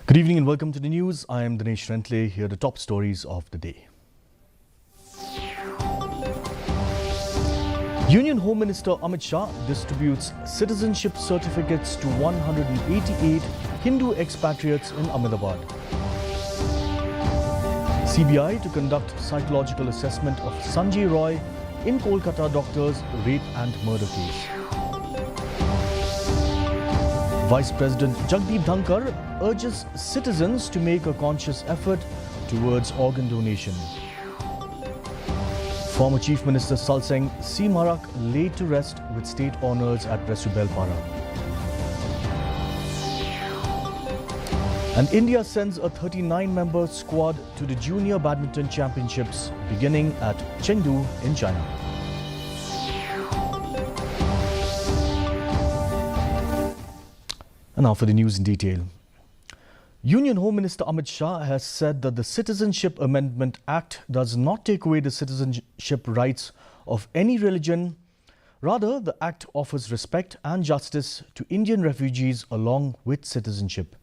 Good evening and welcome to the news. I am Dinesh Rentle. Here are the top stories of the day. Union Home Minister Amit Shah distributes citizenship certificates to 188 Hindu expatriates in Ahmedabad. CBI to conduct psychological assessment of Sanjay Roy in Kolkata doctor's rape and murder case. Vice President Jagdeep Dhankar urges citizens to make a conscious effort towards organ donation. Former Chief Minister Salseng C. Marak laid to rest with state honours at Resubelpara. And India sends a 39-member squad to the Junior Badminton Championships beginning at Chengdu in China. And now for the news in detail. Union Home Minister Amit Shah has said that the Citizenship Amendment Act does not take away the citizenship rights of any religion. Rather, the Act offers respect and justice to Indian refugees along with citizenship.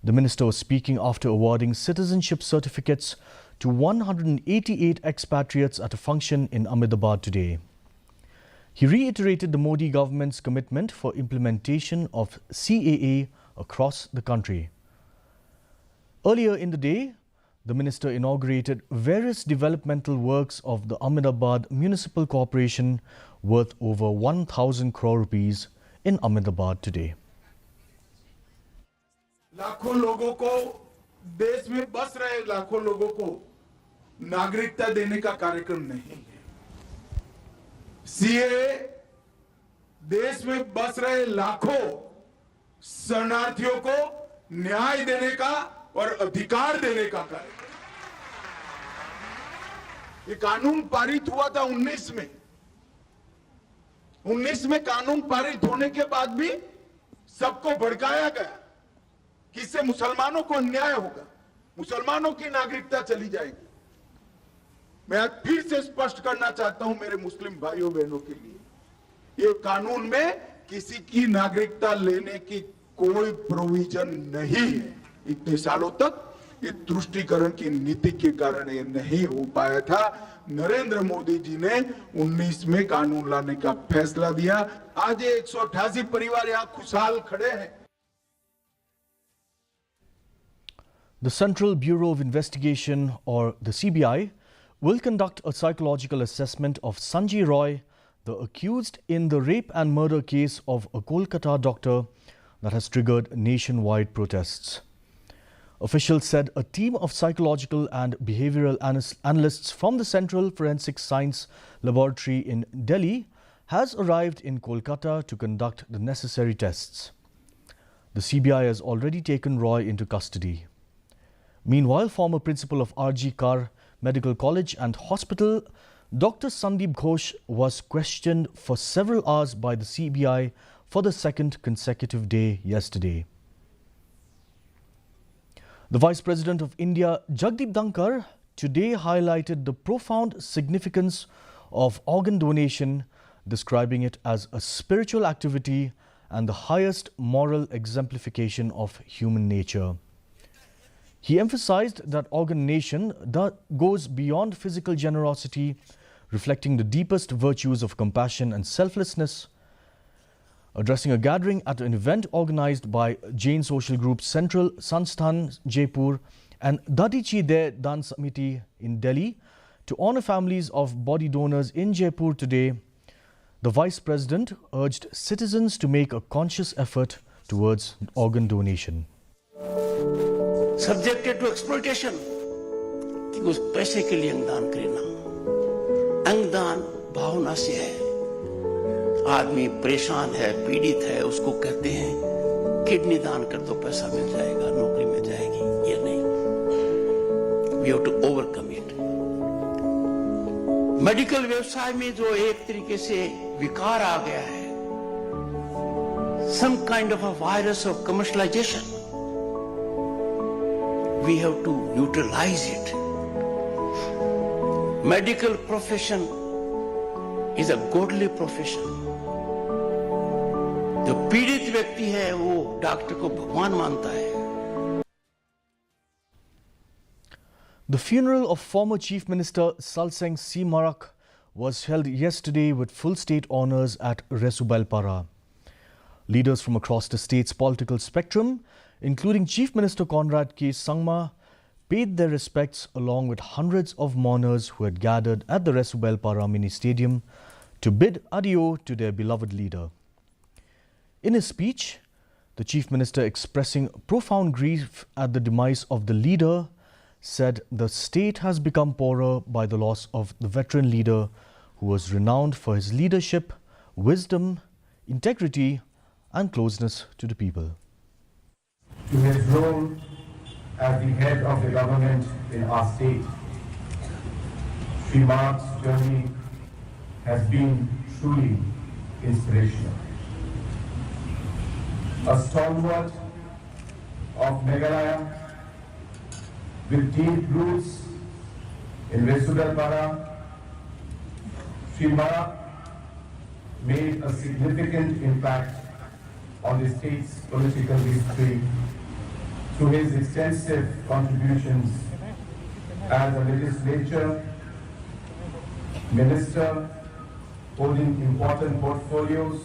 The minister was speaking after awarding citizenship certificates to 188 expatriates at a function in Ahmedabad today. He reiterated the Modi government's commitment for implementation of CAA across the country. Earlier in the day, the minister inaugurated various developmental works of the Ahmedabad Municipal Corporation worth over 1,000 crore rupees in Ahmedabad today. लाखों लोगों को देश में बस रहे लाखों लोगों को नागरिकता देने का कार्यक्रम नहीं है। सीएए देश में बस रहे लाखों शरणार्थियों को न्याय देने का और अधिकार देने का कार्यक्रम। ये कानून पारित हुआ था 19 में। 19 में कानून पारित होने के बाद भी सबको भड़काया गया कि इससे मुसलमानों को अन्याय होगा, मुसलमानों की नागरिकता चली जाएगी। मैं आज फिर से स्पष्ट करना चाहता हूं मेरे मुस्लिम भाइयों बहनों के लिए, ये कानून में किसी की नागरिकता लेने की कोई प्रोविजन नहीं है। इतने सालों तक ये तुष्टीकरण की नीति के कारण ये नहीं हो पाया था। नरेंद्र मोदी जी ने 19 में कानून लाने का फैसला दिया। आज ये 188 परिवार यहां खुशहाल खड़े हैं। The Central Bureau of Investigation, or the CBI, will conduct a psychological assessment of Sanjay Roy, the accused in the rape and murder case of a Kolkata doctor that has triggered nationwide protests. Officials said a team of psychological and behavioral analysts from the Central Forensic Science Laboratory in Delhi has arrived in Kolkata to conduct the necessary tests. The CBI has already taken Roy into custody. Meanwhile, former principal of R.G. Kar Medical College and Hospital, Dr. Sandeep Ghosh, was questioned for several hours by the CBI for the second consecutive day yesterday. The Vice President of India, Jagdeep Dhankar, today highlighted the profound significance of organ donation, describing it as a spiritual activity and the highest moral exemplification of human nature. He emphasized that organ donation goes beyond physical generosity, reflecting the deepest virtues of compassion and selflessness. Addressing a gathering at an event organized by Jain social group Central Sansthan Jaipur and Dadichi De Dan Samiti in Delhi to honor families of body donors in Jaipur today, the Vice President urged citizens to make a conscious effort towards organ donation. Subjected to exploitation कि उस पैसे के लिए अंगदान करना, अंगदान भावना से है। आदमी परेशान है, पीड़ित है, उसको कहते हैं किडनी दान कर दो, पैसा मिल जाएगा, नौकरी मिल जाएगी। ये नहीं, we have to overcome it. Medical व्यवसाय में जो एक तरीके से विकार आ गया है, some kind of a virus of commercialization, we have to neutralize it. Medical profession is a godly profession. जो पीड़ित व्यक्ति है वो डॉक्टर को भगवान मानता है, The funeral of former Chief Minister Salseng Simarak was held yesterday with full state honours at Resubailpara. Leaders from across the state's political spectrum, including Chief Minister Conrad K. Sangma, paid their respects along with hundreds of mourners who had gathered at the Resubailpara mini stadium to bid adieu to their beloved leader. In his speech, the Chief Minister, expressing profound grief at the demise of the leader, said the state has become poorer by the loss of the veteran leader who was renowned for his leadership, wisdom, integrity and closeness to the people. To his role as the head of the government in our state, Sri Mark's journey has been truly inspirational. A stalwart of Meghalaya with deep roots in Resubailpara, Sri Mark made a significant impact on the state's political history through his extensive contributions as a legislature, minister, holding important portfolios,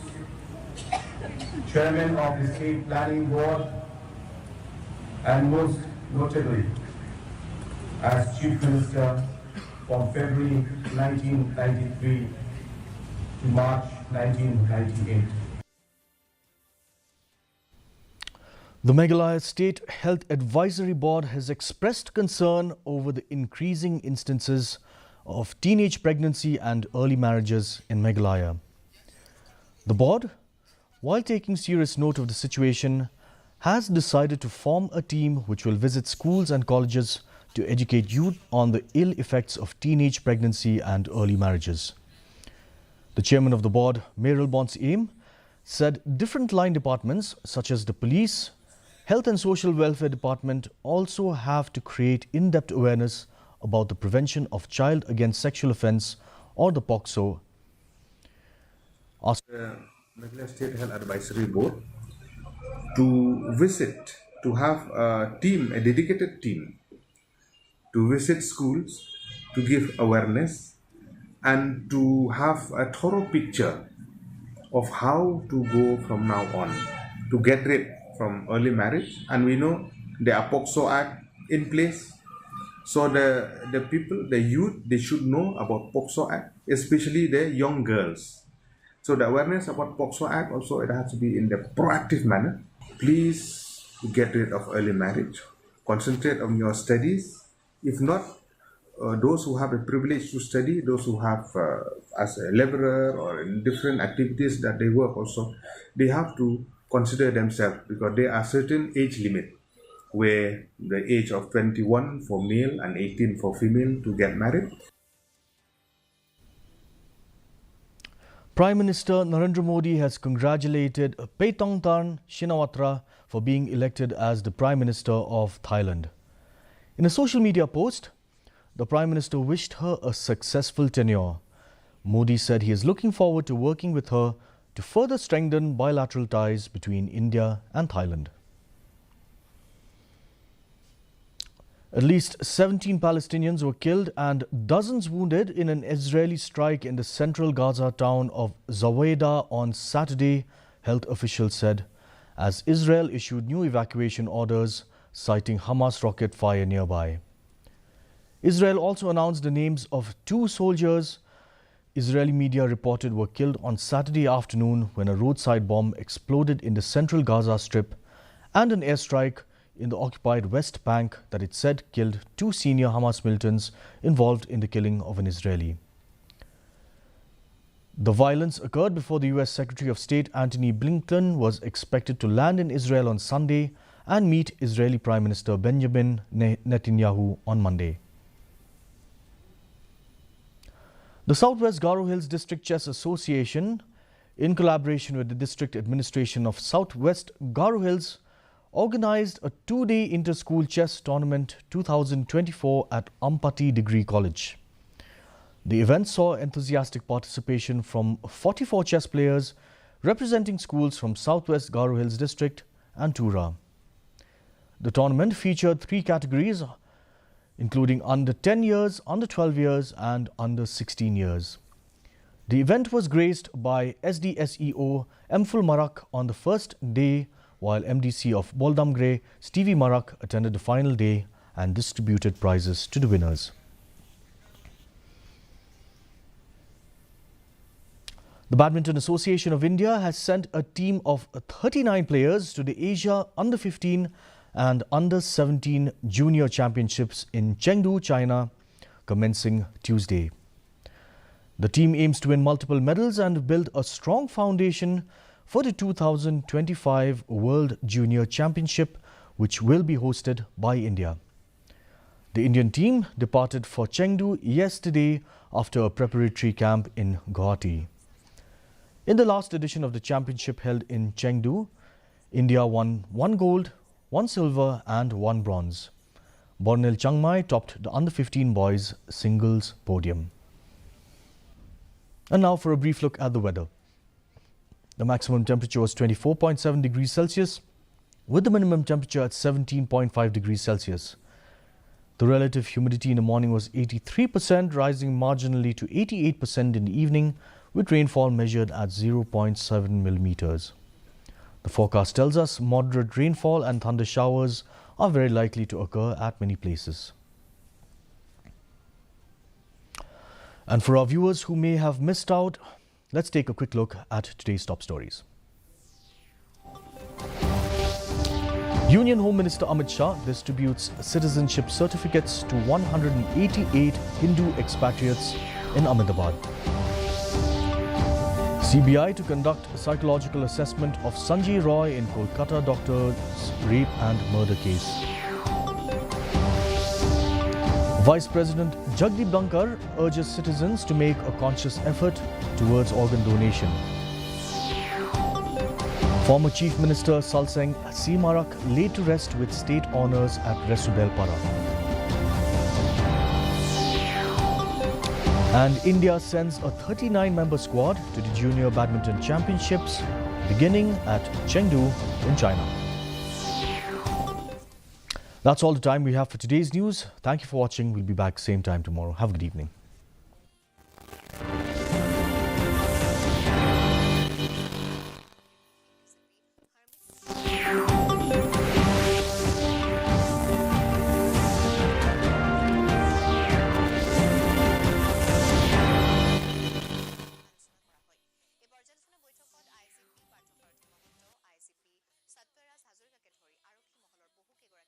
chairman of the State Planning Board, and most notably as Chief Minister from February 1993 to March 1998. The Meghalaya State Health Advisory Board has expressed concern over the increasing instances of teenage pregnancy and early marriages in Meghalaya. The board, while taking serious note of the situation, has decided to form a team which will visit schools and colleges to educate youth on the ill effects of teenage pregnancy and early marriages. The chairman of the board, Meral Bonds Aim, said different line departments such as the police, Health and Social Welfare Department also have to create in-depth awareness about the prevention of child against sexual offence or the POCSO. The Meghalaya State Health Advisory Board to visit, to have a team, a dedicated team, to visit schools, to give awareness and to have a thorough picture of how to go from now on to get rid from early marriage. And we know there are POCSO Act in place. So the people, the youth, they should know about POCSO Act, especially the young girls. So the awareness about POCSO Act also, it has to be in the proactive manner. Please get rid of early marriage. Concentrate on your studies. If not, those who have the privilege to study, those who have as a laborer or in different activities that they work also, they have to consider themselves because there are certain age limit where the age of 21 for male and 18 for female to get married. Prime Minister Narendra Modi has congratulated Paetongtarn Shinawatra for being elected as the Prime Minister of Thailand. In a social media post, the Prime Minister wished her a successful tenure. Modi said he is looking forward to working with her to further strengthen bilateral ties between India and Thailand. At least 17 Palestinians were killed and dozens wounded in an Israeli strike in the central Gaza town of Zaweda on Saturday, health officials said, as Israel issued new evacuation orders citing Hamas rocket fire nearby. Israel also announced the names of 2 soldiers Israeli media reported were killed on Saturday afternoon when a roadside bomb exploded in the central Gaza Strip, and an airstrike in the occupied West Bank that it said killed 2 senior Hamas militants involved in the killing of an Israeli. The violence occurred before the US Secretary of State Antony Blinken was expected to land in Israel on Sunday and meet Israeli Prime Minister Benjamin Netanyahu on Monday. The Southwest Garo Hills District Chess Association, in collaboration with the District Administration of Southwest Garo Hills, organized a 2-day inter-school chess tournament 2024 at Ampati Degree College. The event saw enthusiastic participation from 44 chess players representing schools from Southwest Garo Hills District and Tura. The tournament featured 3 categories, including under 10 years, under 12 years and under 16 years. The event was graced by SDSEO Emful Marak on the first day, while MDC of Boldam Grey, Stevie Marak, attended the final day and distributed prizes to the winners. The Badminton Association of India has sent a team of 39 players to the Asia Under-15 and Under-17 Junior Championships in Chengdu, China, commencing Tuesday. The team aims to win multiple medals and build a strong foundation for the 2025 World Junior Championship, which will be hosted by India. The Indian team departed for Chengdu yesterday after a preparatory camp in Guwahati. In the last edition of the championship held in Chengdu, India won 1 gold, 1 silver and 1 bronze. Bornil Changmai topped the Under-15 boys singles podium. And now for a brief look at the weather. The maximum temperature was 24.7 degrees Celsius, with the minimum temperature at 17.5 degrees Celsius. The relative humidity in the morning was 83%, rising marginally to 88% in the evening, with rainfall measured at 0.7 millimeters. The forecast tells us moderate rainfall and thunder showers are very likely to occur at many places. And for our viewers who may have missed out, let's take a quick look at today's top stories. Union Home Minister Amit Shah distributes citizenship certificates to 188 Hindu expatriates in Ahmedabad. CBI to conduct a psychological assessment of Sanjay Roy in Kolkata doctor's rape and murder case. Vice President Jagdeep Dhankar urges citizens to make a conscious effort towards organ donation. Former Chief Minister Salseng Simarak laid to rest with state honours at Resubelpara. And India sends a 39-member squad to the Junior Badminton Championships beginning at Chengdu in China. That's all the time we have for today's news. Thank you for watching. We'll be back same time tomorrow. Have a good evening.